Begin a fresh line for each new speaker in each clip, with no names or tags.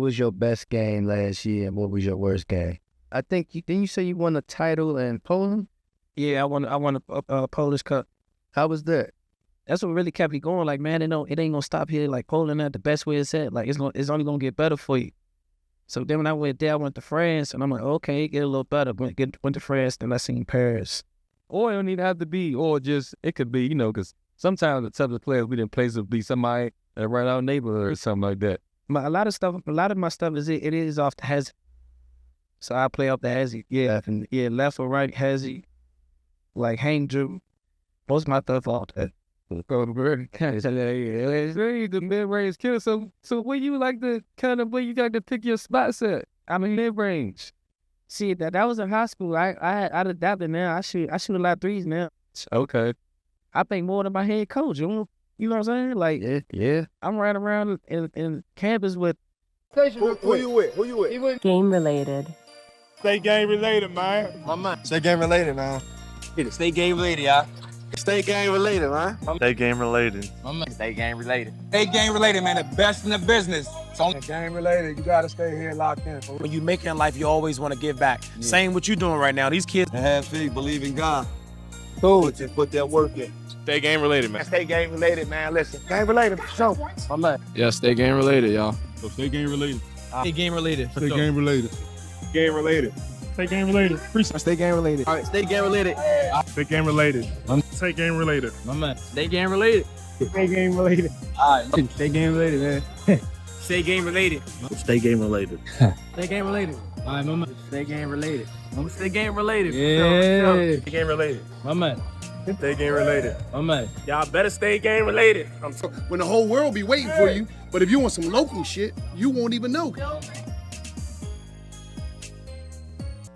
was your best game last year and what was your worst game? I think didn't you say you won a title in Poland?
Yeah, I won a Polish Cup.
How was that?
That's what really kept me going. Like, man, it ain't gonna stop here. Like, Poland, the best way it's at. Like, it's only gonna get better for you. So then when I went there, I went to France, and I'm like, okay, get a little better. Went to France, then I seen Paris.
Or it don't even have to be, or just, it could be, because sometimes the type of players we didn't play would be somebody around our neighborhood or something like that.
A lot of my stuff it is off the hezzy. So I play off the hezzy. Yeah, left or right hezzy, like hang drew. Most of my stuff off that.
The mid-range killer. So where you like to pick your spots at? I mean, mid-range.
See, that was in high school. I adapted now. I shoot a lot of threes now.
Okay.
I think more than my head coach. You know what I'm saying? Like,
yeah.
I'm riding around in campus with.
Who you with?
Game related.
Stay game related, man.
My man. Stay game related, man.
Stay game related, y'all.
Stay game related, man.
Stay game related.
My man. Stay game related.
Stay game related, man. The best in the business. Game related. You gotta stay here locked in.
When you make it in life, you always want to give back. Yeah. Same what you doing right now. These kids
have faith, believe in God.
Cool.
Put that work in.
Stay game related, man.
Stay game related, man. Listen, game related for sure.
My man.
Yeah, stay game related, y'all.
So stay game related.
Stay game related.
Stay game related.
Game related.
Stay game related.
Stay game related.
All right, stay game related.
Stay game related. Stay game related.
My man. Stay game related.
Stay game related.
All right. Stay game related, man. Stay game related.
Stay game related.
Stay game related. All right, my man. Stay game related. Stay game related.
Yeah. Stay game related.
My man.
Stay game related.
My man.
Y'all better stay game related.
When the whole world be waiting for you, but if you want some local shit, you won't even know.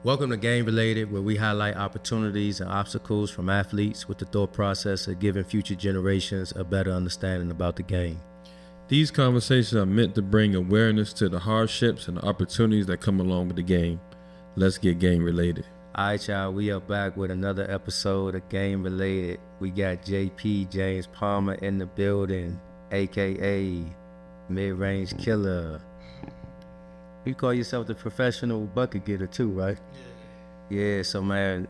Welcome to Game Related, where we highlight opportunities and obstacles from athletes with the thought process of giving future generations a better understanding about the game.
These conversations are meant to bring awareness to the hardships and the opportunities that come along with the game. Let's get game related.
All right, y'all, we are back with another episode of Game Related. We got JP, James Palmer, in the building, a.k.a. Mid-Range Killer. You call yourself the professional bucket getter too, right? Yeah, so man,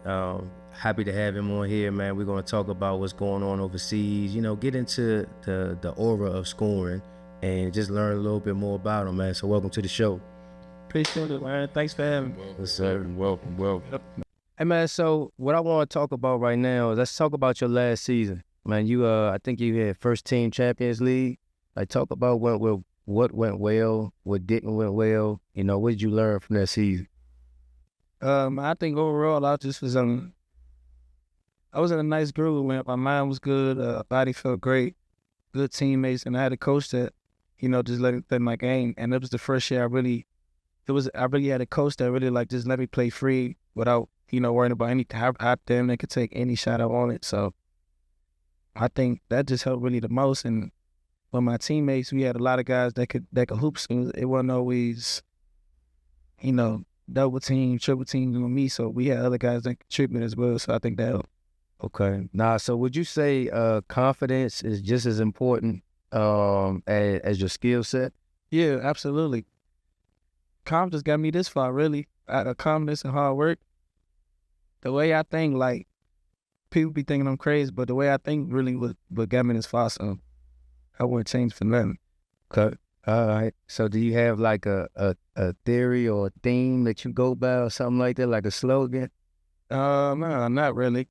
happy to have him on here, man. We're going to talk about what's going on overseas, get into the aura of scoring and just learn a little bit more about him, man. So welcome to the show.
Appreciate it, man. Thanks for having me.
Yes, sir.
Welcome.
Hey man, so what I want to talk about right now is let's talk about your last season. Man, I think you had first team Champions League. Like, talk about what went well, what didn't went well. What did you learn from that season?
I think overall I just was I was in a nice groove, man. My mind was good, body felt great, good teammates, and I had a coach that, just let me play my game. And it was the first year I really had a coach that really just let me play free without, worrying about anything. I damn near could take any shot I wanted. So I think that just helped really the most. And with my teammates, we had a lot of guys that could hoop. So it wasn't always, double team, triple teams with me. So we had other guys that contribute as well. So I think that helped.
Okay. So would you say confidence is just as important as your skill set?
Yeah, absolutely. Confidence got me this far, really. Out of confidence and hard work. The way I think, people be thinking I'm crazy, but the way I think really what got me this far, so I wouldn't change for nothing.
Okay. All right. So do you have a theory or a theme that you go by or something like that, like a slogan?
No, not really.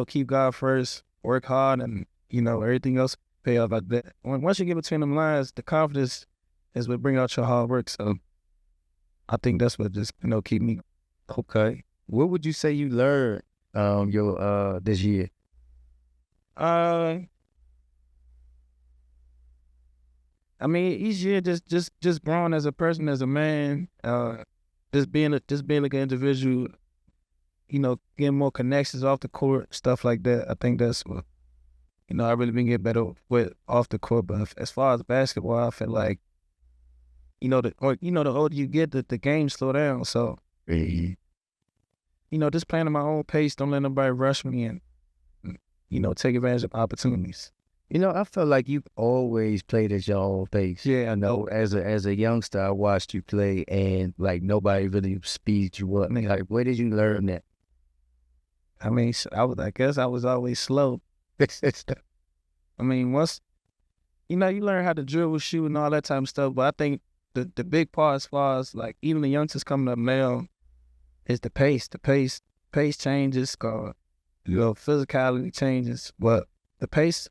Keep God first, work hard, and, everything else pay off like that. Once you get between them lines, the confidence is what bring out your hard work. So I think that's what just, keep me.
Okay. What would you say you learned this year?
Each year just growing as a person, as a man, just being like an individual, getting more connections off the court, stuff like that. I think that's what, I really been getting better with off the court. But as far as basketball, I feel like, the older you get, the game slow down. So, just playing at my own pace, don't let nobody rush me and, take advantage of opportunities.
You know, I felt like you always played at your own pace.
Yeah, I know.
As a youngster, I watched you play, and like nobody really speeds you up. Like, where did you learn that?
I mean, I guess I was always slow. I mean, once, you learn how to dribble, shoot, and all that type of stuff. But I think the big part as far as, like, even the youngsters coming up now is the pace. The pace changes, physicality changes. But the pace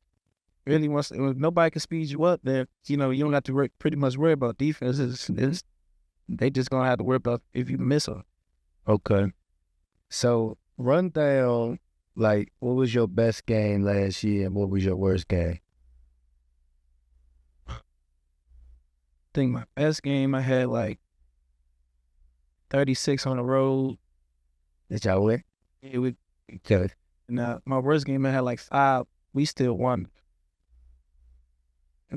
really, if nobody can speed you up there, you don't have to pretty much worry about defense. They just going to have to worry about if you miss them.
Okay. So run down, like, what was your best game last year and what was your worst game?
I think my best game, I had like 36 on the road.
Did y'all win?
Yeah, we.
Okay.
Now my worst game, I had like 5. We still won.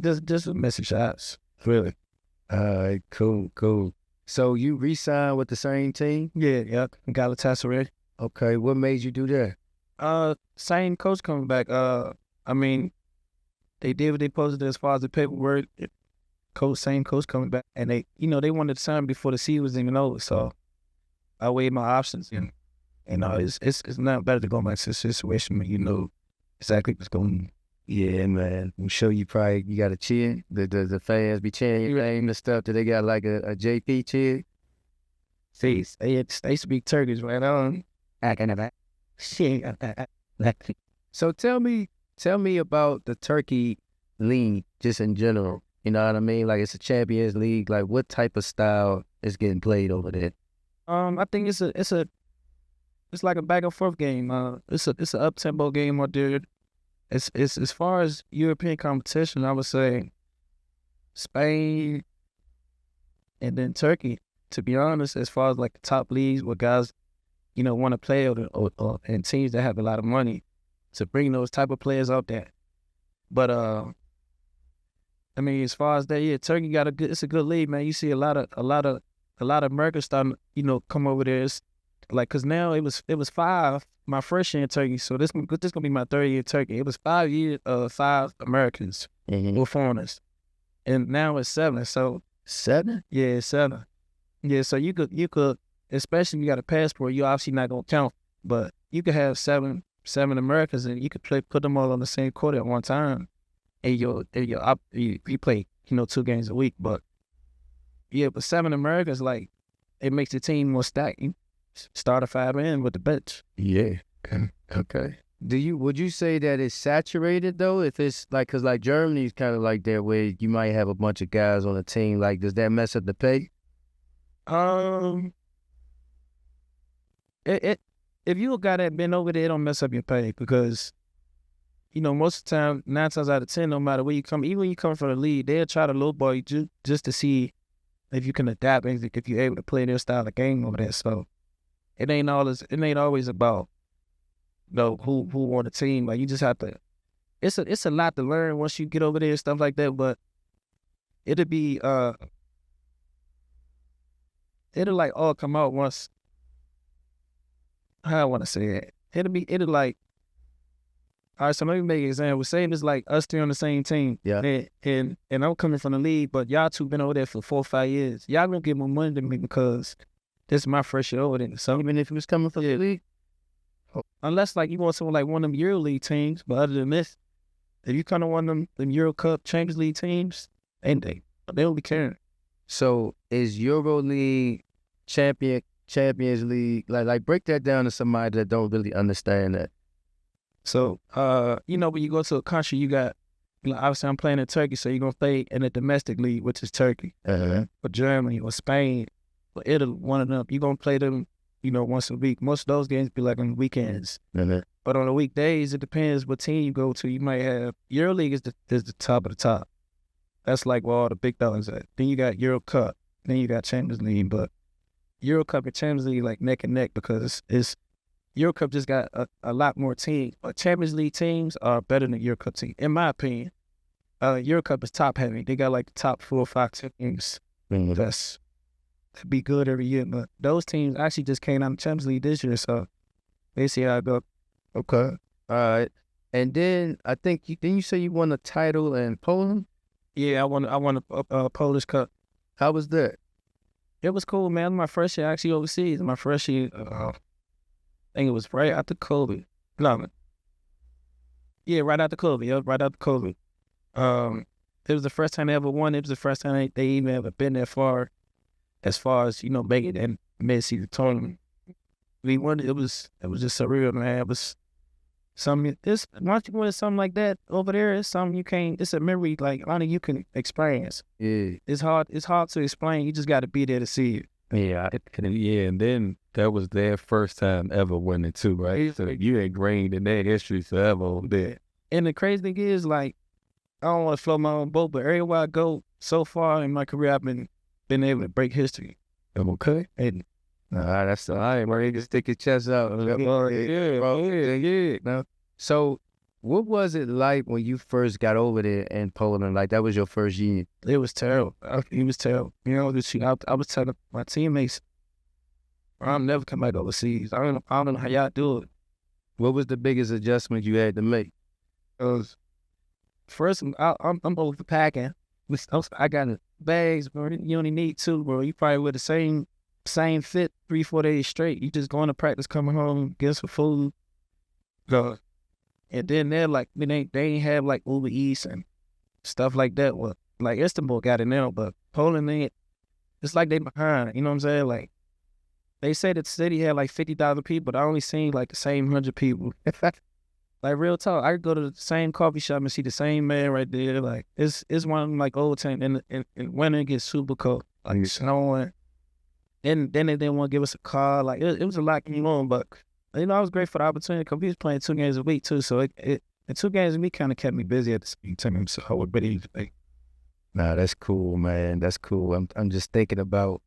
Just missing shots.
Really? All right, cool. So you re-signed with the same team?
Yeah, Galatasaray.
Okay, what made you do that?
Same coach coming back. I mean, they did what they supposed to do as far as the paperwork. Same coach coming back, and they wanted to sign before the season was even over. So I weighed my options, and it's not better to go back to a situation where you know exactly what's going on.
Yeah, man. I'm sure you got a cheer. The fans be cheering your name and stuff. Do they got like a JP cheer?
See, they speak Turkish right on.
So tell me about the Turkey league just in general. You know what I mean? Like, it's a Champions League. Like, what type of style is getting played over there?
I think it's like a back and forth game. It's an up tempo game out there. It's as far as European competition, I would say Spain and then Turkey. To be honest, as far as like the top leagues where guys, want to play or and teams that have a lot of money to bring those type of players out there. But I mean, as far as that, yeah, Turkey it's a good league, man. You see a lot of Americans starting, come over there. It's like, cause now it was 5 my first year in Turkey, so this gonna be my 3rd year in Turkey. It was 5 years, 5 Americans were foreigners, and now it's 7. So
7?
Yeah, 7. Yeah, so you could, especially if you got a passport, you obviously not gonna count, but you could have 7 Americans, and you could put them all on the same court at one time, and you play 2 games a week. But yeah, but 7 Americans, like, it makes the team more stacked. Start a 5 in with the bench.
Yeah. Okay. Would you say that it's saturated though? If it's like, cause like Germany's kind of like that, where you might have a bunch of guys on a team. Like, does that mess up the pay?
If you a guy that been over there, it don't mess up your pay, because most of the time, 9 times out of 10, no matter where you come, even when you come from the league, they'll try to lowball you just to see if you can adapt and if you're able to play their style of game over there. So it ain't always about who on the team. Like, you just have to. It's a lot to learn once you get over there and stuff like that. But it'll like all come out once. How I want to say it. It'll like. All right, so let me make an example. Say it's like us 3 on the same team.
Yeah.
And I'm coming from the league, but y'all 2 been over there for 4 or 5 years. Y'all gonna get more money than me because this is my first year over there. So
Even if it was coming from the league?
unless like you want someone like one of them Euro League teams, but other than this, if you kind of want them Euro Cup Champions League teams, ain't they don't be caring.
So is Euro League Champions League, like break that down to somebody that don't really understand that.
So, when you go to a country, you got, obviously I'm playing in Turkey, so you're going to play in the domestic league, which is Turkey, or Germany, or Spain, or Italy, one of them. You're going to play them, once a week. Most of those games be like on weekends. But on the weekdays, it depends what team you go to. You might have, EuroLeague is the top of the top. That's like where all the big dogs at. Then you got Euro Cup, then you got Champions League, but Euro Cup and Champions League like neck and neck, because it's Euro Cup just got a lot more teams, but Champions League teams are better than Euro Cup teams, in my opinion. Euro Cup is top heavy. They got like the top 4 or 5 teams that's to be good every year. But those teams actually just came out of the Champions League this year, so they see how it go.
Okay. All right. And then I think didn't you say you won a title in Poland?
Yeah, I won a Polish Cup.
How was that?
It was cool, man. My first year actually overseas. My first year, I think it was right after COVID. No, yeah, right after COVID. Yeah, right after COVID. It was the first time they ever won. It was the first time they even ever been that far, as far as making it in mid-season tournament. We won. It was just surreal, man. It was something. Once you win something like that over there, it's something you can't. It's a memory like only you can experience.
Yeah,
it's hard to explain. You just got to be there to see it.
Yeah, and then that was their first time ever winning too, right? So you ingrained in their history forever over there.
And the crazy thing is, like, I don't want to float my own boat, but everywhere I go so far in my career, I've been able to break history.
Okay.
And
that's all right, man. You can stick your chest out.
Yeah.
No. So, what was it like when you first got over there in Poland? Like, that was your first year?
It was terrible. It was terrible. I was telling my teammates, I'm never come back overseas. I don't know how y'all do it.
What was the biggest adjustment you had to make?
First, I'm overpacking. I got bags, bro. You only need 2, bro. You probably wear the same fit 3-4 days straight. You just going to practice, coming home, get some food, go. And then they're like, they ain't have like Uber Eats and stuff like that. Well, like Istanbul got it now, but Poland ain't. It's like they behind. You know what I'm saying? Like, they say that the city had like 50,000 people, but I only seen like the same 100 people. Like, real talk, I could go to the same coffee shop and see the same man right there. Like, it's one of them like old time. And winter it gets super cold, like snowing. Then they didn't want to give us a car. Like, it was a lot going on, but I was great for the opportunity because we was playing 2 games a week too. So the 2 games a week kind of kept me busy at the same time. So I would really like.
Nah, that's cool, man. That's cool. I'm just thinking about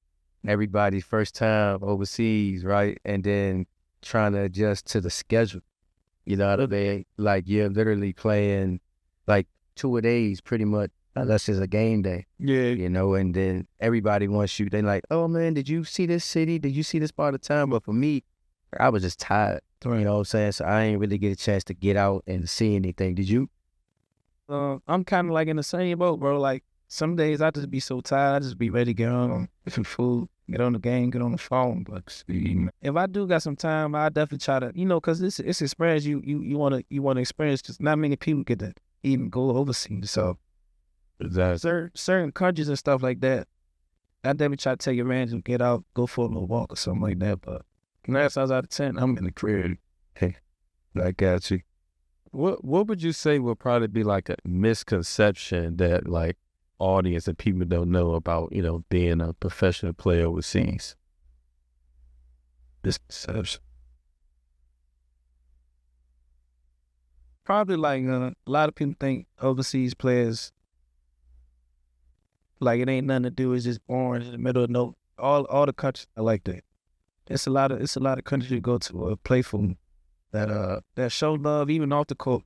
everybody's first time overseas, right? And then trying to adjust to the schedule. You know what I mean? Like, you're literally playing like 2 a days pretty much, unless it's a game day.
Yeah.
And then everybody wants you. They like, oh man, did you see this city? Did you see this part of town? But for me, I was just tired. You know what I'm saying? So I ain't really get a chance to get out and see anything. Did you?
I'm kind of like in the same boat, bro. Like, some days I just be so tired, I just be ready to get on, get some food, get on the game, get on the phone. But if I do got some time, I definitely try to, because it's experience you want to experience. Just not many people get to even go overseas. So certain countries and stuff like that, I definitely try to take advantage and get out, go for a little walk or something like that. But 9 times out of 10, I'm in the crib.
Hey, I got you.
What would you say would probably be like a misconception that like audience and people don't know about, being a professional player overseas?
Misconception. Probably like a lot of people think overseas players, like, it ain't nothing to do. It's just boring in the middle of no. All the countries are like that. It's a lot of countries you go to play for that show love even off the court.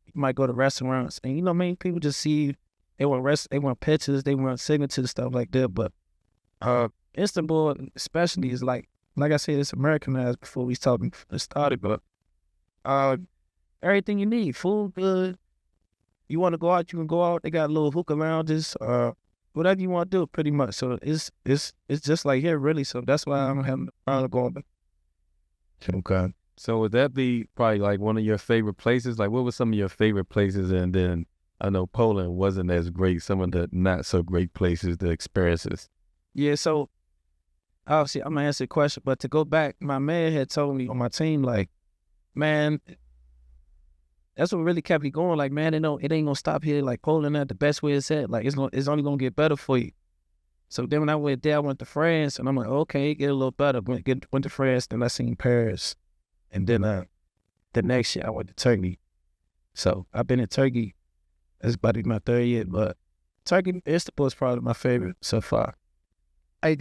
You might go to restaurants and many people just see. They want pictures, they want signatures, stuff like that. But Istanbul especially is like I said, it's Americanized before we started. But everything you need, food good. You want to go out, you can go out. They got little hookah lounges, whatever you want to do, pretty much. So it's just like here, really. So that's why I'm having a problem going back.
Okay.
So would that be probably like one of your favorite places? Like, what were some of your favorite places? And then I know Poland wasn't as great. Some of the not so great places, the experiences.
Yeah, so obviously I'm gonna answer the question, but to go back, my man had told me on my team, like, man, that's what really kept me going. Like, man, it ain't gonna stop here. Like, Poland at the best way it's at. Like, it's only gonna get better for you. So then when I went there, I went to France, and I'm like, okay, get a little better. Went to France, then I seen Paris, and then the next year I went to Turkey. So I've been in Turkey. It's about to be my 3rd year, but Turkey, Istanbul is probably my favorite so far.
Hey,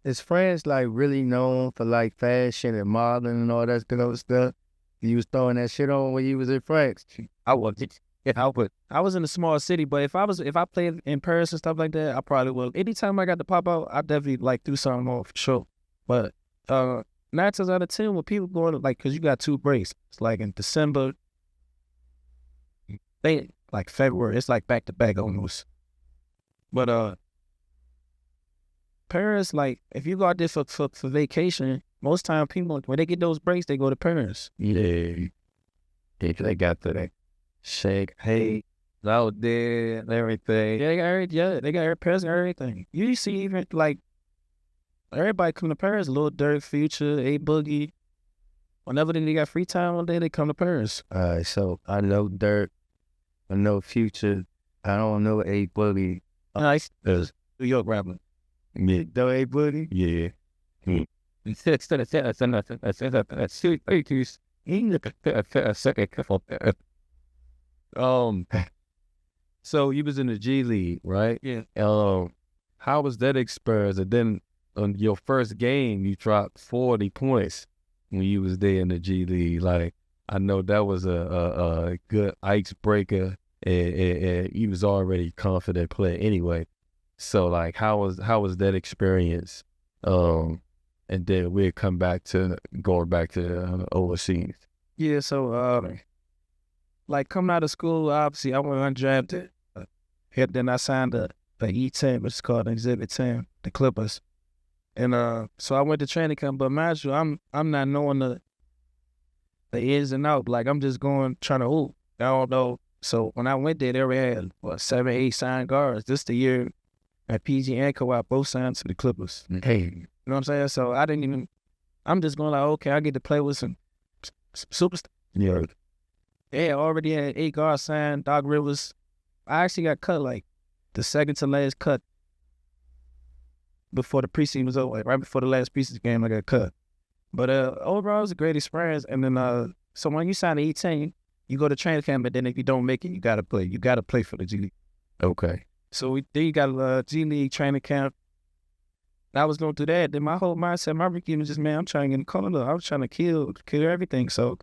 is France like really known for like fashion and modeling and all that good stuff? You was throwing that shit on when you was in France?
I wasn't. I was in a small city, but if I played in Paris and stuff like that, I probably would. Anytime I got to pop out, I definitely like do something on for sure. But 9 times out of 10, when people going like, cause you got 2 breaks. It's like in December, they like February. It's like back to back almost. But Paris, like if you go out there for vacation, most time people when they get those breaks, they go to Paris.
Yeah. They got the shake, hey, out there and everything.
Yeah, they got Paris and everything. You see even like everybody come to Paris. Lil Durk, Future, A Boogie. Whenever they got free time one day, they come to Paris.
All right, so I know Dirk, I know Future, I don't know A Boogie.
Nice. New York rapper.
Yeah.
Know A Boogie?
Yeah. So you was in the G League, right?
Yeah.
How was that experience? And then on your first game, you dropped 40 points when you was there in the G League. Like, I know that was a good icebreaker, and you was already a confident player anyway. So like, how was that experience? And then we'll come back to going back to overseas.
Yeah, so like coming out of school, obviously I went undrafted. Then I signed a E-10, which is called Exhibit 10, the Clippers. And so I went to training camp, but mind you, I'm not knowing the ins and outs. Like I'm just going trying to hoop. I don't know. So when I went there, they already had 7, 8 signed guards. This the year that PG and Kawhi both signed to the Clippers.
Hey,
you know what I'm saying? So I'm just going like, okay, I get to play with some superstars.
yeah.
They already had 8 guards signed. Doc Rivers. I actually got cut like the second to last cut before the preseason was over. Like, right before the last preseason game, I got cut. But overall, it was a great experience. And then so when you sign an E-10, you go to training camp, but then if you don't make it, you got to play. You got to play for the G League.
Okay.
So then you got a G League training camp. I was going through that. Then my whole mindset, my rookie was just, man, I'm trying to get in the corner. I was trying to kill everything. So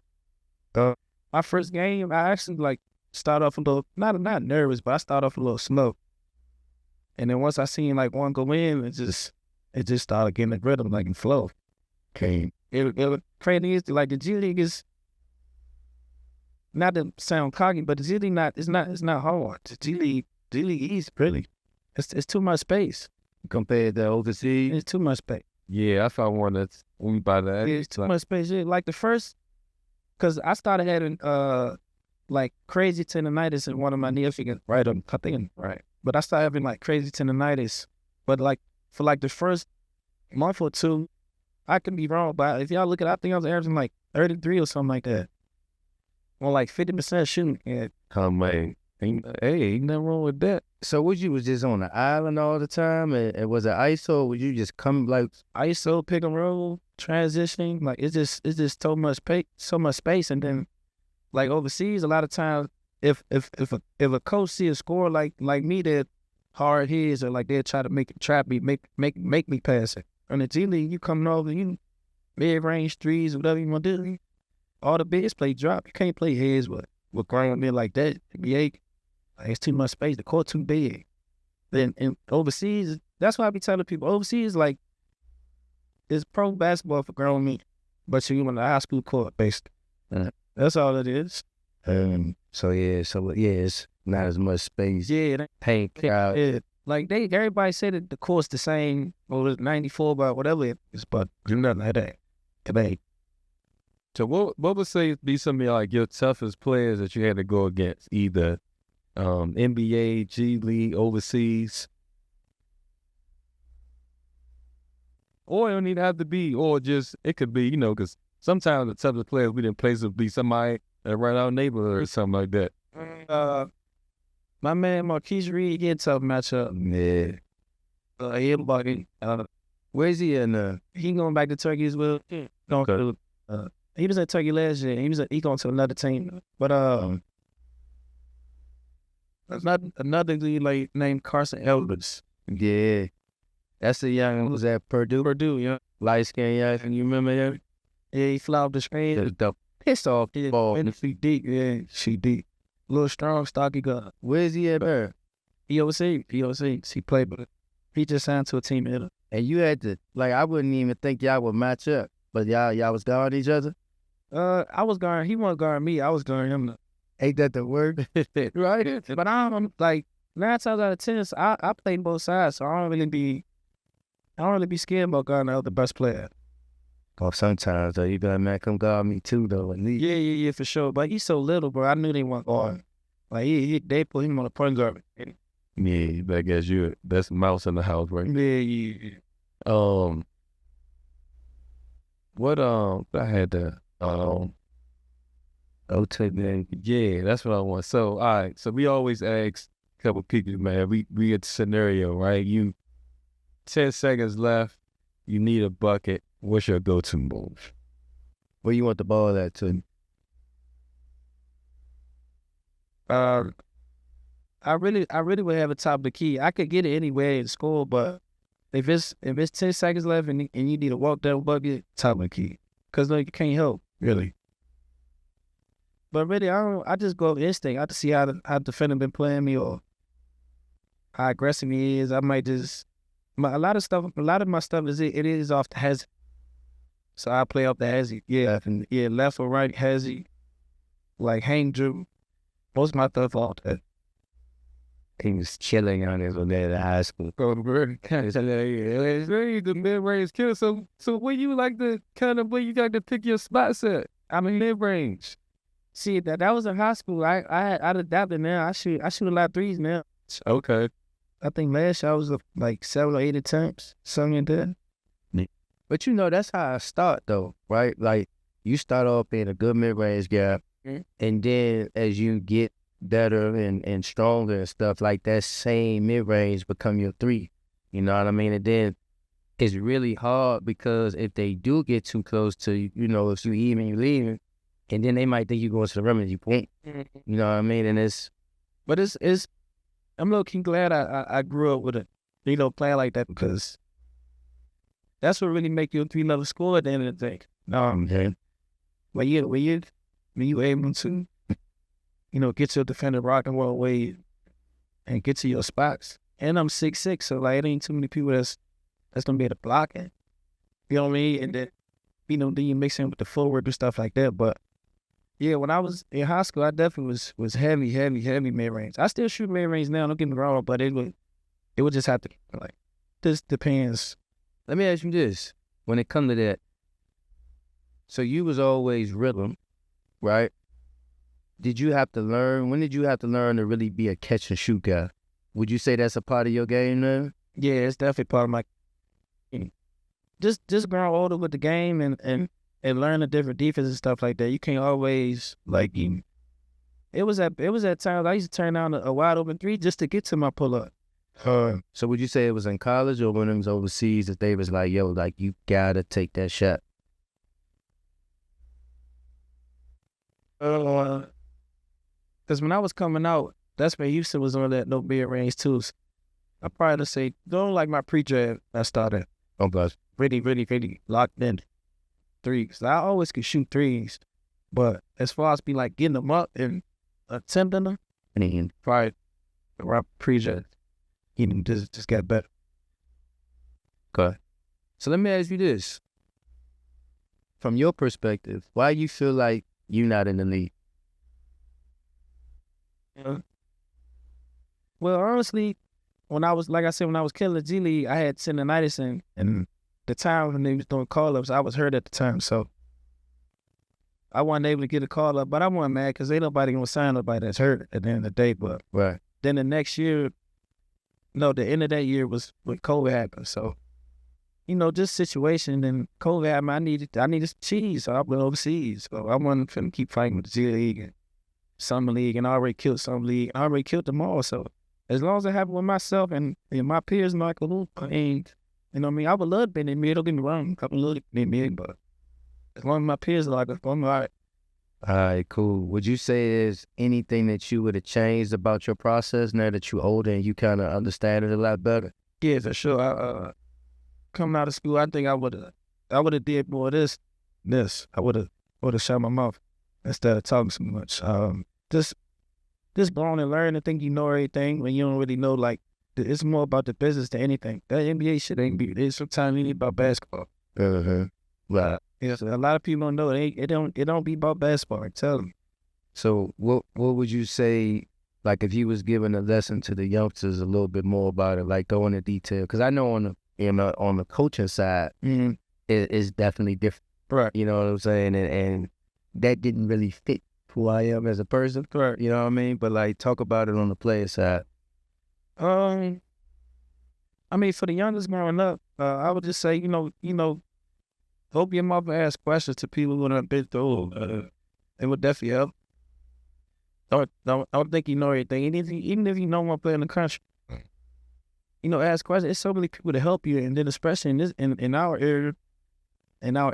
my first game, I actually like start off a little, not nervous, but I start off a little slow. And then once I seen like one go in, it just started getting the rhythm, like in flow.
Okay.
It was crazy. Like the G League is not to sound cocky, but the G League it's not hard. The G League easy, really. It's too much space
Compared to overseas?
It's too much space.
Yeah, that's what I wanted. We by that.
It's too much space. Yeah, like the first, cause I started having like crazy tendonitis in one of my knee fingers, right? I think right. But I started having like crazy tendonitis. But like for like the first month or two, I could be wrong, but if y'all look at, I think I was averaging like 33 or something like that. Or like 50% shooting. Yeah.
Oh man, ain't nothing wrong with that.
So you was just on the island all the time, and was it ISO, or would you just come like
ISO, pick and roll, transitioning? Like it's just so much space, and then like overseas, a lot of times if a coach see a score like me that hard hits, or like they'll try to trap me, make me pass it. In the G League, you coming over, you mid-range threes, whatever you want to do. All the biggest play drop. You can't play heads with grown men like that. NBA, like, it's too much space. The court too big. Then in overseas, that's why I be telling people, overseas, like, it's pro basketball for grown men, but you in the high school court, basically. That's all it is.
So it's not as much space.
Yeah,
Paint crowd.
yeah. Like everybody said that the court's the same, or it's 94, but whatever it is, but do nothing like that. It ain't.
So what would say be some of like your toughest players that you had to go against, either NBA, G League, overseas? Or it don't even have to be, or just, it could be, because sometimes the toughest players we didn't play would be somebody around our neighborhood or something like that.
My man Marquise Reed, he had a tough matchup.
Yeah.
He bugging.
Where's he in?
He going back to Turkey as well. He was at Turkey last year. He going to another team. But another dude like named Carson Edwards.
Yeah. That's the young one who's at Purdue.
Purdue, yeah.
Light skinned young, you remember him?
Yeah, he fly off the screen.
The pissed off
Yeah,
ball.
and she deep. Yeah, she deep. Little strong, stocky guy.
Where's he at there?
He overseas. He played, but he just signed to a team here.
And you had to, like, I wouldn't even think y'all would match up, but y'all was guarding each other?
I was guarding. He wasn't guarding me. I was guarding him.
Ain't that the word?
right? But I'm like 9 times out of 10, I play both sides, so I don't really be scared about guarding the best player.
Oh, sometimes though, you be like, man, come guard me too though. At least.
Yeah, for sure. But he's so little, bro. I knew they weren't guarding. Like they put him on the point guard.
Yeah, but I guess that's mouse in the house, right?
Yeah.
What I had to
man.
yeah, that's what I want. So all right, so we always ask a couple people, man. We get the scenario, right? You 10 seconds left, you need a bucket. What's your go-to move?
Where you want the ball at to?
I really would have a top of the key. I could get it anywhere in school, but if it's 10 seconds left and you need a walk down bucket, top of the key. Cause like you can't help, really. But really I just go instinct. I just see how the defender been playing me or how aggressive he is. I might just a lot of my stuff is it is off the hezzy. So I play off the hezzy. Yeah. Yeah, left or right hezzy. Like hang dribble. Most of my stuff off that.
He was chilling on his when they at high school.
It's the mid-range killer. So where you like to kind of where you got to pick your spots at? I mean mid-range.
See that was in high school. I adapted now. I shoot a lot of threes now.
Okay.
I think last year I was like 7 or 8 attempts, something like that.
But you know, that's how I start though, right? Like you start off being a good mid-range guy, and then as you get better and stronger and stuff, like that same mid-range become your 3. You know what I mean? And then it's really hard because if they do get too close to you, you know, if you even, you leaving, and then they might think you going to the rim and you won't. You know what I mean? And it's I'm low-key glad I grew up with a, playing like that because that's what really make you a 3-level scorer at the end of the day. When you able to, get your defender rock and roll away and get to your spots. And I'm 6'6", so like it ain't too many people that's gonna be able to block it. You know what I mean? And then, then you mix in with the footwork and stuff like that. But yeah, when I was in high school, I definitely was heavy mid-range. I still shoot mid-range now, don't get me wrong, but it would just have to, like, this depends. Let me ask you this. When it come to that, so you was always rhythm, right? When did you have to learn to really be a catch and shoot guy? Would you say that's a part of your game now?
Yeah, it's definitely part of my just growing older with the game and learn the different defenses and stuff like that. You can't always like it was at times I used to turn down a wide open 3 just to get to my pull up.
So would you say it was in college or when it was overseas that they was like, yo, like you gotta take that shot?
Because when I was coming out, that's when Houston was on that no mid-range too. So I probably say, don't like my pre-draft, I started really locked in threes. I always could shoot threes, but as far as be like getting them up and attempting them, probably around pre-draft, just got better.
Okay. So let me ask you this. From your perspective, why you feel like you're not in the league?
Well, honestly, when I was killing the G League, I had tendonitis and the time when they was doing call-ups, I was hurt at the time, so I wasn't able to get a call-up, but I wasn't mad because ain't nobody gonna sign nobody that's hurt at the end of the day, but
right.
Then the next year, the end of that year was when COVID happened, so, just situation, and COVID happened, I needed cheese, so I went overseas, so I wasn't finna keep fighting with the G League and Summer League, and I already killed Summer League, and I already killed them all, so as long as I have it with myself and my peers, Michael, and I would love to be in mid, don't get me wrong, I would love to be in mid, but as long as my peers are like, I'm all right.
All right, cool. Would you say there's anything that you would have changed about your process now that you're older and you kind of understand it a lot better?
Yeah, for sure. Coming out of school, I think I would have did more of this. I would have shut my mouth instead of talking so much. Just going and learning, think you know everything when you don't really know, like, it's more about the business than anything. That NBA shit it's sometimes ain't about basketball.
Right.
Yeah, so a lot of people don't know it don't be about basketball. I tell them.
So what would you say, like if you was giving a lesson to the youngsters a little bit more about it, like go into detail? Because I know on the coaching side, it's definitely different.
Right.
You know what I'm saying? And that didn't really fit who I am as a person.
Right.
You know what I mean? But like talk about it on the player side.
I mean, for the youngest growing up, I would just say, you know, open your mouth and ask questions to people who have been through. It would definitely help. Don't think you know everything. Even if you know one player in the country, you know, ask questions. There's so many people to help you, and then especially in our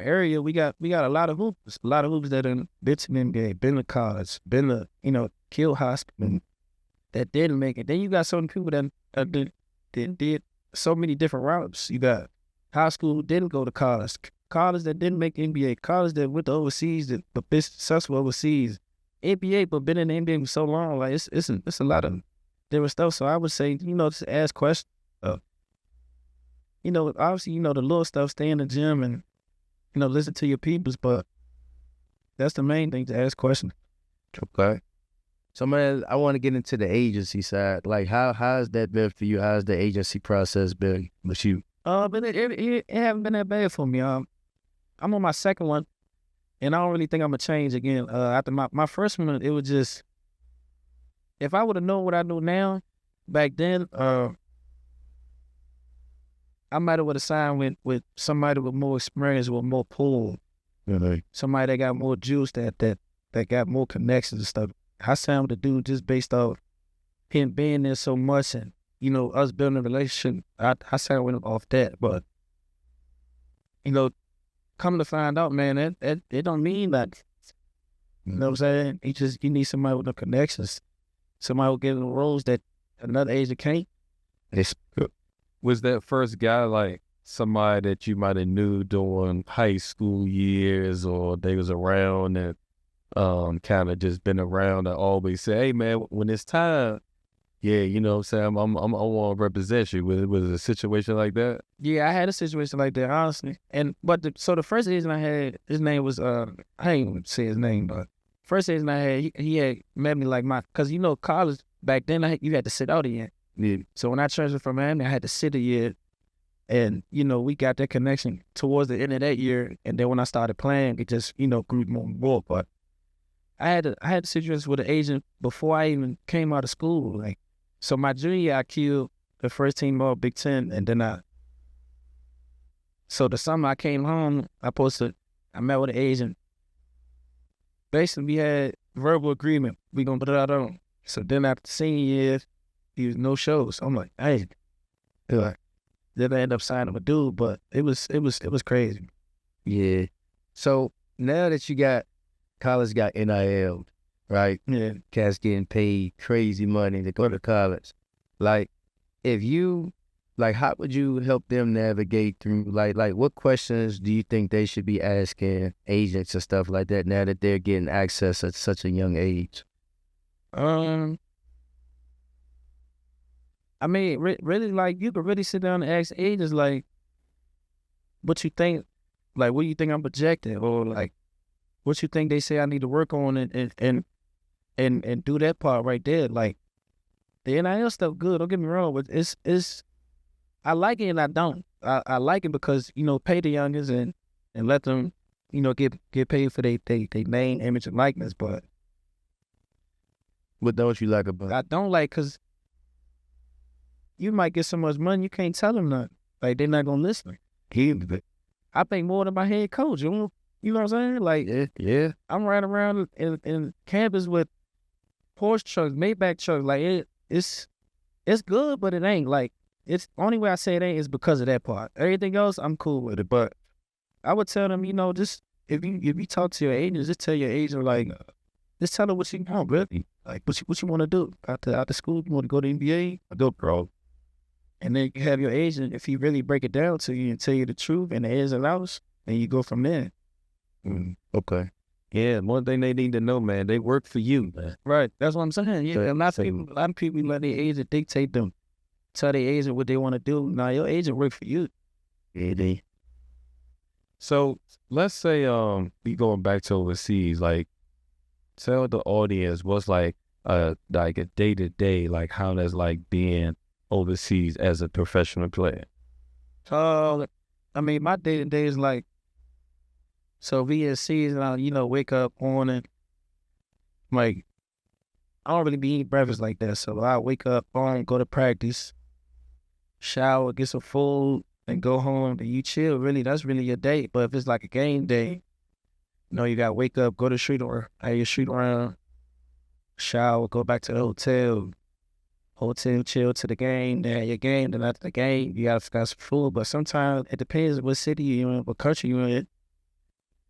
area, we got a lot of hoopers that have been to the NBA, been to college, been to Kill Hospital that didn't make it. Then you got some people that did so many different routes. You got high school who didn't go to college that didn't make NBA, college that went to overseas that but been successful overseas. NBA, but been in the NBA for so long, like it's a lot of different stuff. So I would say, you know, just ask questions. You know, obviously, you know, the little stuff, stay in the gym and, you know, listen to your peoples, but that's the main thing, to ask questions.
Okay. So man, I want to get into the agency side. Like how has that been for you? How's the agency process been with you?
But it haven't been that bad for me. I'm on my second one. And I don't really think I'm going to change again. After my first one, it was just, if I would have known what I know now, back then, I might have would have signed with somebody with more experience, with more pull. Somebody that got more juice, that got more connections and stuff. I signed with the dude just based off him being there so much and, you know, us building a relationship. I signed with him off that. But, you know, come to find out, man, it don't mean that. You know what I'm saying? You need somebody with the connections. Somebody who give them roles that another agent can't.
Was that first guy like somebody that you might have knew during high school years, or they was around and kind of just been around and always say, hey man, when it's time, yeah, you know what I'm saying, I want to represent you. Was it a situation like that?
Yeah, I had a situation like that, honestly. But the first agent I had, his name was I ain't even say his name, but first agent I had, he had met me like cause you know college back then you had to sit out a year.
Yeah.
So when I transferred from Miami, I had to sit a year, and you know we got that connection towards the end of that year, and then when I started playing, it just grew more and more. But I had situations with an agent before I even came out of school, like. So my junior year, I killed the first team all Big Ten, and then so the summer I came home, I met with an agent. Basically, we had verbal agreement. We gonna put it out on. So then after the senior year, there was no shows. I'm like, hey, then I ended up signing with a dude, but it was crazy.
Yeah. So now that you got college, got NIL. Right?
Yeah.
Cats getting paid crazy money to go to college. Like, how would you help them navigate through, like what questions do you think they should be asking agents and stuff like that now that they're getting access at such a young age?
I mean, really, like, you could really sit down and ask agents, like, what you think, like, what do you think I'm projecting? Or, like, what you think they say I need to work on and do that part right there. Like, the NIL stuff good, don't get me wrong, but it's I like it and I don't. I like it because, you know, pay the youngers and let them, you know, get paid for their name, image, and likeness. But
what don't you like about it?
I don't like, because you might get so much money you can't tell them nothing. Like, they're not gonna listen. I think more than my head coach. You know what I'm saying? Like,
yeah.
I'm riding around in campus with Porsche trucks, Maybach trucks. Like, it's good, but it ain't. Like, it's only way I say it ain't is because of that part. Everything else, I'm cool with it. But I would tell them, you know, just if you talk to your agent, just tell your agent, like, just tell them what you want, really. Like, what you want to do after school. You want to go to NBA? I go pro. And then you have your agent, if he really break it down to you and tell you the truth and the ins and outs, then you go from there.
Okay.
Yeah, one thing they need to know, man, they work for you, man.
Right. That's what I'm saying. Yeah, a lot of people let their agent dictate them. Tell their agent what they want to do. Now, your agent work for you.
Yeah,
So let's say we going back to overseas, like tell the audience what's like a day-to-day, like how that's like being overseas as a professional player.
I mean, my day-to-day is like, so VSC is, wake up on it. Like, I don't really be eating breakfast like that. So I wake up on, go to practice, shower, get some food, and go home, and you chill. Really, that's really your day. But if it's like a game day, you got to wake up, go to the street or have your street around, shower, go back to the hotel, chill to the game, then your game, then after the game, you got some food. But sometimes it depends what city you're in, what country you're in.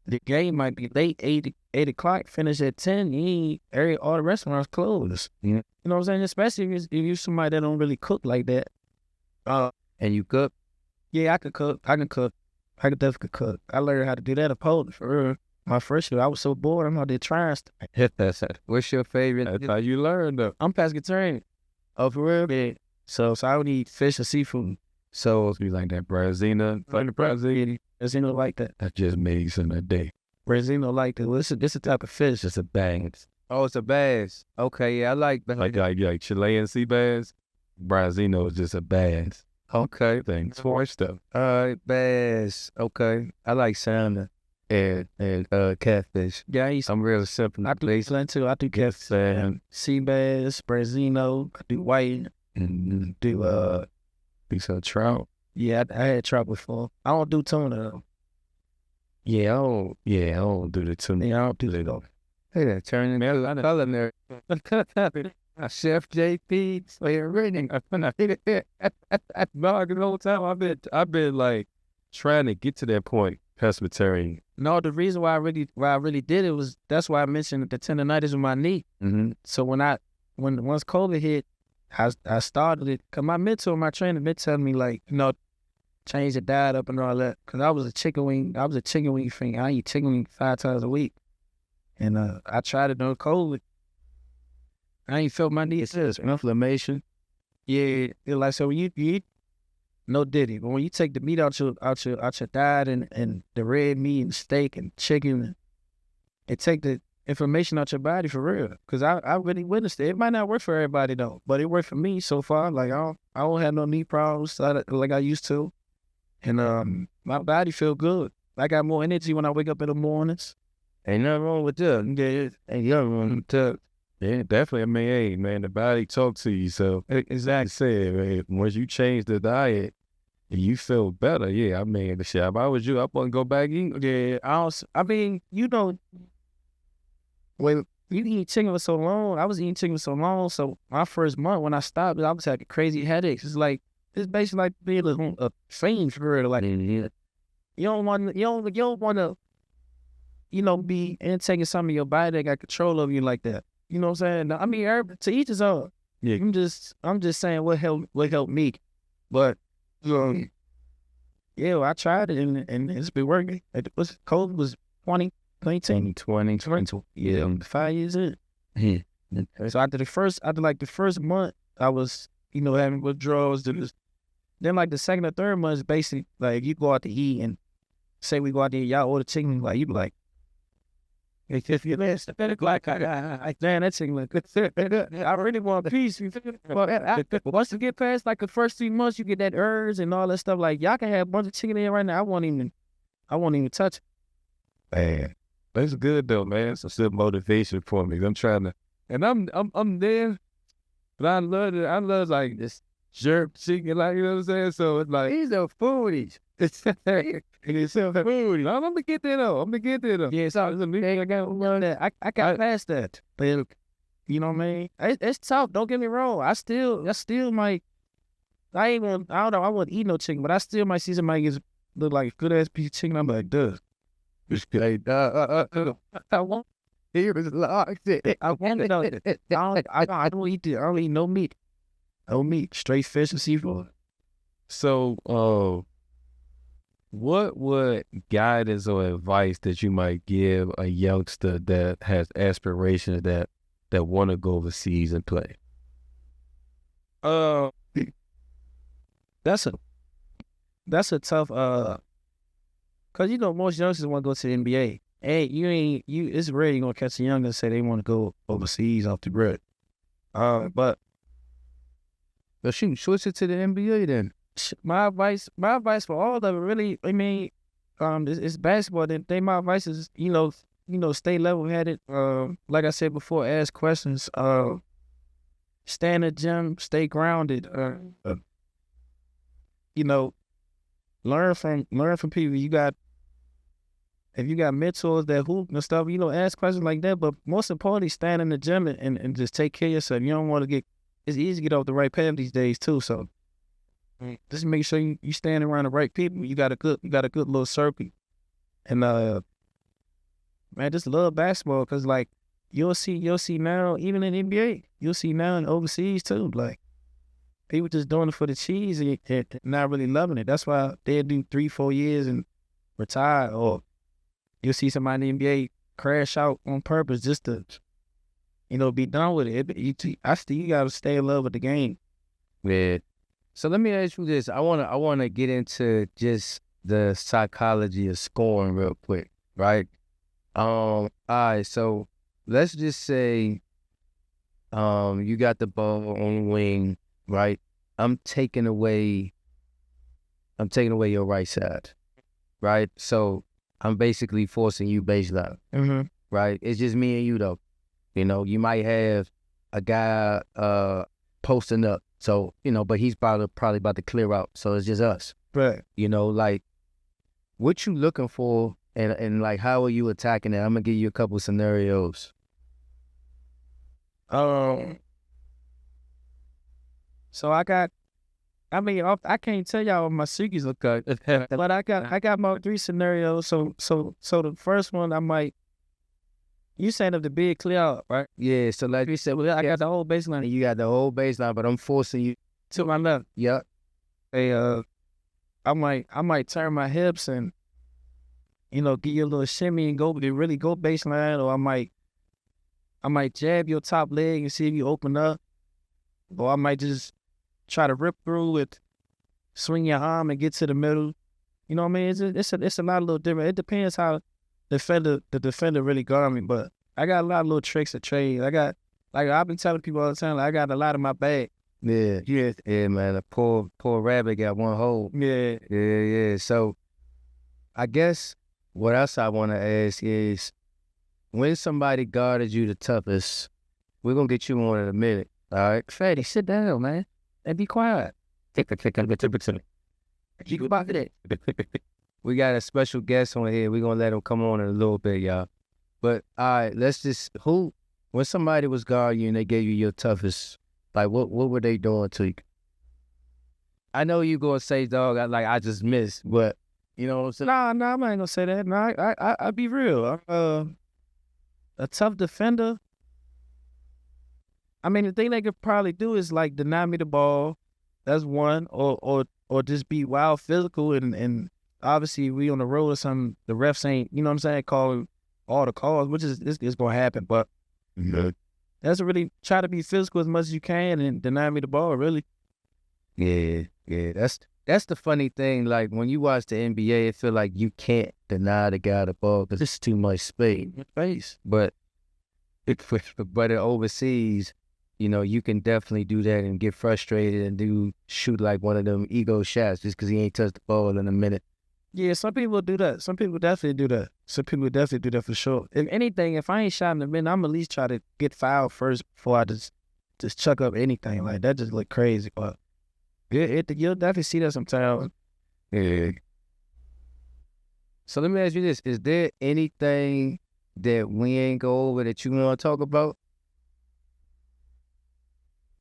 The game might be late, 8 o'clock, finish at 10, all the restaurants closed.
Yeah.
You know what I'm saying? Especially if you're somebody that don't really cook like that.
And you cook?
Yeah, I can cook. I can definitely cook. I learned how to do that in Poland, for real. My first year, I was so bored, I'm out there trying stuff.
What's your favorite?
That's how you learn, though.
I'm pescatarian. Oh, for real? Yeah. So I don't eat fish or seafood.
So you like that Brazina? Like the Brazina?
Brazino like that.
That just makes in a day.
Brazino like that. Well, it's a type of fish.
It's a bass.
Oh, it's a bass. Okay, yeah, I like bass.
Like Chilean sea bass. Brazino is just a bass.
Okay.
Things for stuff.
All right, bass. Okay. I like salmon and catfish.
Yeah,
I'm real simple.
I do salmon too. I do catfish.
Salmon.
Sea bass, Brazino. I do white. Do
Piece of trout.
Yeah, I had trout before. I don't do tuna though.
Yeah, I don't do the tuna.
Yeah, I don't do that though.
Hey, that turning into culinary. Chef JP, so you're reading.
No, the whole time I've been like trying to get to that point, pescatarian.
No, the reason why I really did it was that's why I mentioned the tendonitis with my knee.
Mm-hmm.
So once COVID hit, I started it. Cause my trainer been telling me like, change the diet up and all that. Cause I was a chicken wing fiend. I eat chicken wing 5 times a week, and I tried it during COVID. I ain't felt my knee. It's
Inflammation.
Yeah, it's like, so when you eat, no diddy. But when you take the meat out your diet and the red meat and steak and chicken, it take the inflammation out your body for real. Cause I really witnessed it. It might not work for everybody though, but it worked for me so far. Like I don't have no knee problems like I used to, and my body feel good. I got more energy when I wake up in the mornings.
Ain't nothing wrong with that.
Yeah,
Ain't nothing wrong with that.
Yeah, definitely. I mean, hey, man, the body talk to you. So
exactly.
Said, man, once you change the diet, you feel better. Yeah, I mean, the shit. If I was you, I wouldn't go back eating.
Yeah, I mean, when you eat chicken for so long, I was eating chicken for so long. So my first month when I stopped, I was having crazy headaches. It's basically like being a fiend for real. Like you don't want to, be intaking some of your body that got control over you like that. You know what I'm saying? I mean, to each his own.
Yeah.
I'm just saying what helped me. But yeah, I tried it and it's been working. COVID was 2019.
2020.
Yeah, 5 years in. So after the first month, I was, having withdrawals. Then like the second or third month is basically like you go out to eat and say we go out there, y'all order chicken, like you be like, if you last the better like damn that chicken like I really want a piece. But once you get past like the first 3 months, you get that urge and all that stuff. Like y'all can have a bunch of chicken in right now. I won't even touch it.
Man, that's good though, man. It's a good motivation for me. I'm trying to, and I'm there, but I love like this jerk chicken, like you know what I'm saying. So it's like
These are foodies.
it's food. I'm gonna get there though.
Yeah, so I got past that. But you know what I mean? It's tough. Don't get me wrong. I still might. I don't know. I wouldn't eat no chicken, but I still might see somebody look like a good ass piece of chicken. I'm like, duh.
I want here is locked.
I want it. I don't eat it. I don't eat no meat. No meat. Straight fish and seafood.
So, what would guidance or advice that you might give a youngster that has aspirations that want to go overseas and play?
That's a tough. Cause most youngsters want to go to the NBA. hey, it's rare you gonna catch a young that say they want to go overseas off the bread. But
shoot, switch it to the NBA then.
my advice for all of it really, I mean, it's basketball. They my advice is, stay level headed. Like I said before, ask questions. Stay in the gym, stay grounded. Learn from people. If you got mentors that hoop and stuff, ask questions like that. But most importantly, stand in the gym and just take care of yourself. You don't want to it's easy to get off the right path these days too. So just make sure you stand around the right people. You got a good little circle. And man, just love basketball, because like you'll see now, even in the NBA, you'll see now in overseas too. Like people just doing it for the cheese and not really loving it. That's why they'll do 3-4 years and retire, or you'll see somebody in the NBA crash out on purpose just to, be done with it. You gotta stay in love with the game.
Yeah. So let me ask you this. I wanna get into just the psychology of scoring real quick, right? All right, so let's just say you got the ball on the wing, right? I'm taking away your right side, right? So I'm basically forcing you baseline, right? It's just me and you though. You might have a guy posting up, so but he's probably about to clear out, so it's just us,
right?
Like what you looking for, and like how are you attacking it? I'm gonna give you a couple scenarios.
So I can't tell y'all what my secrets look like, but I got my 3 scenarios. So the first one, you saying if the big clear out, right?
Yeah. So like you said,
I got the whole baseline.
You got the whole baseline, but I'm forcing you
to my left.
Yep.
Hey, I might turn my hips and give you a little shimmy and really go baseline, or I might jab your top leg and see if you open up, or I might just try to rip through it, swing your arm and get to the middle. You know what I mean? It's a lot of little different. It depends how the defender really got me, but I got a lot of little tricks of trade. I got, like I've been telling people all the time, like, I got a lot in my bag.
Yeah, man. A poor rabbit got one hole. Yeah. So, I guess what else I want to ask is, when somebody guarded you the toughest, we're gonna get you on in a minute. All right,
Fatty, sit down, man, and be quiet.
You about it. We got a special guest on here. We're gonna let him come on in a little bit, y'all. But all right, when somebody was guarding you and they gave you your toughest, like what were they doing to you? I know you gonna say, dog, I just missed, but you know what I'm saying?
No, I'm not gonna say that. No, I be real. A tough defender, I mean, the thing they could probably do is like deny me the ball. That's one, or just be wild physical, and obviously we on the road or something. The refs ain't, you know what I'm saying, calling all the calls, which is gonna happen. But that's really try to be physical as much as you can and deny me the ball. Really.
Yeah. That's the funny thing. Like when you watch the NBA, it feel like you can't deny the guy the ball because it's too much space. But overseas, you can definitely do that and get frustrated and shoot like one of them ego shots just because he ain't touched the ball in a minute.
Yeah, some people do that. Some people definitely do that. Some people definitely do that for sure. If anything, if I ain't shot in a minute, I'm at least try to get fouled first before I just chuck up anything. Like that just look crazy. But you'll definitely see that sometimes.
Yeah. So let me ask you this. Is there anything that we ain't go over that you want to talk about?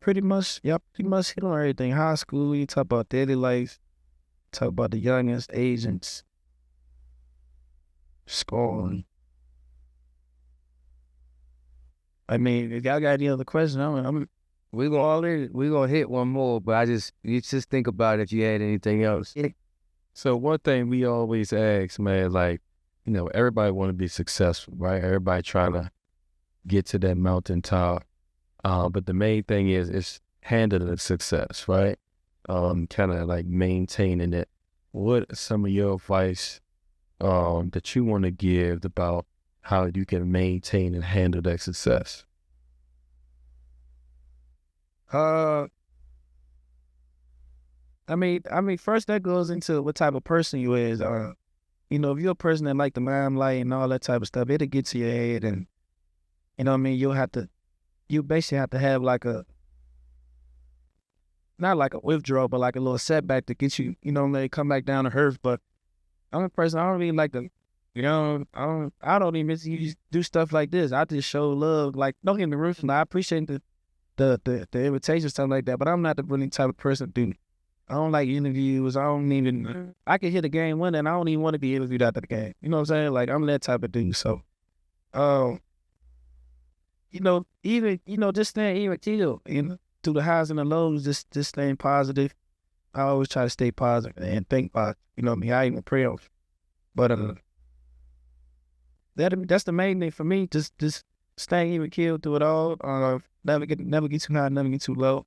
Pretty much hit on everything. High school, you talk about daily life, talk about the youngest agents, scoring. I mean, if y'all got any other questions,
we're gonna hit one more, but you just think about if you had anything else.
So one thing we always ask, man, like, everybody want to be successful, right? Everybody trying to get to that mountaintop. But the main thing is handling success, right? Kind of like maintaining it. What are some of your advice that you want to give about how you can maintain and handle that success?
I mean, first that goes into what type of person you is. You know, if you're a person that like the limelight and all that type of stuff, it'll get to your head, and you know what I mean. You basically have to have like not like a withdrawal, but like a little setback to get you, you know, let it come back down to earth. But I'm a person, I don't really like to, you know, I don't even do stuff like this. I just show love. Like, don't get me wrong, I appreciate the invitation, stuff like that, but I'm not the really type of person to do. I don't like interviews. I can hit a game winner and I don't even want to be interviewed after the game. You know what I'm saying? Like, I'm that type of dude. So, you know, even, you know, just staying even killed, you know, through the highs and the lows, just staying positive. I always try to stay positive and think positive. You know what I mean? I even pray on. But that's the main thing for me. Just staying even killed through it all. Never get too high, never get too low.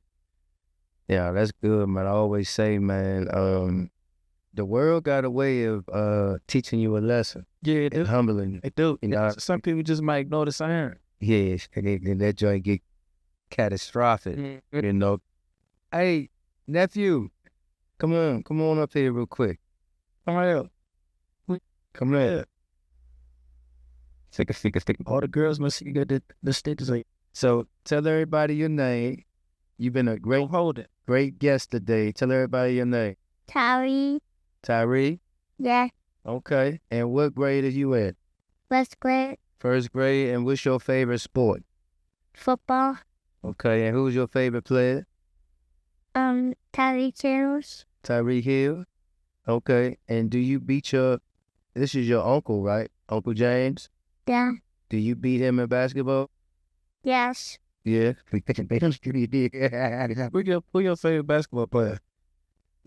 Yeah, that's good, man. I always say, man, the world got a way of teaching you a lesson.
Yeah, it do.
Humbling you.
It do.
You know?
Some people just might ignore the sign.
Yeah, and that joint get catastrophic.
Mm-hmm.
You know. Hey, nephew, come on up here real quick.
Come on.
Come here.
Stick. All the girls must see you got the stickers.
So tell everybody your name. You've been a great guest today. Tell everybody your name. Tyree?
Yeah.
Okay. And what grade are you in?
First grade.
First grade. And what's your favorite sport?
Football.
Okay. And who's your favorite player?
Tyreek Hill.
Tyreek Hill? Okay. And do you beat this is your uncle, right? Uncle James?
Yeah.
Do you beat him in basketball?
Yes.
Yeah.
Who your favorite basketball player?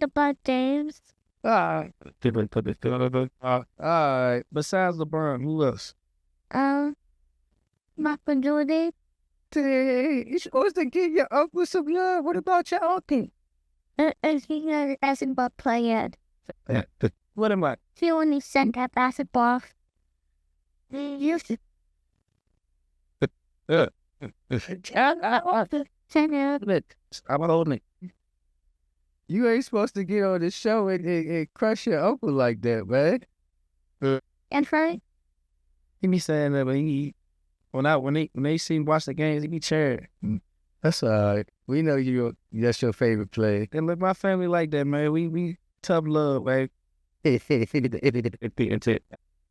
LeBron James.
All right.
Besides LeBron, who else?
Michael Jordan.
You're supposed to give your uncle some love. What about your uncle?
He's a basketball player.
What am I?
He only sent that basketball. He used to.
I'm holding it.
You ain't supposed to get on the show and crush your uncle like that, man.
And right?
He be saying that, but when they see him watch the games, he be cheering.
That's all right. We know that's your favorite player.
And look, my family like that, man. We tough love, man.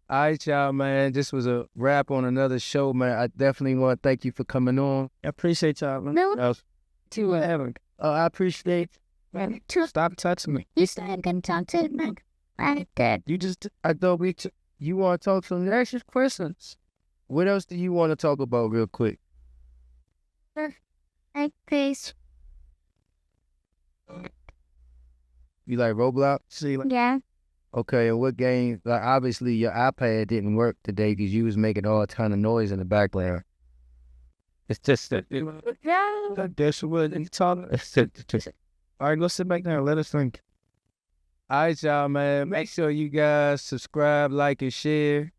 All right, y'all, man. This was a wrap on another show, man. I definitely want to thank you for coming on.
I appreciate y'all, man.
No.
To whatever.
I appreciate
Man,
Stop touching me.
you said can talk to me. I did.
I thought you want to talk some extra questions. What else do you want to talk about real quick?
Like this.
You like Roblox?
Yeah.
Okay, and what game? Like, obviously, your iPad didn't work today because you was making all kind of noise in the background.
It's just that.
Yeah.
That's what you talking. All right, go sit back there and let us think.
All right, y'all, man. Make sure you guys subscribe, like, and share.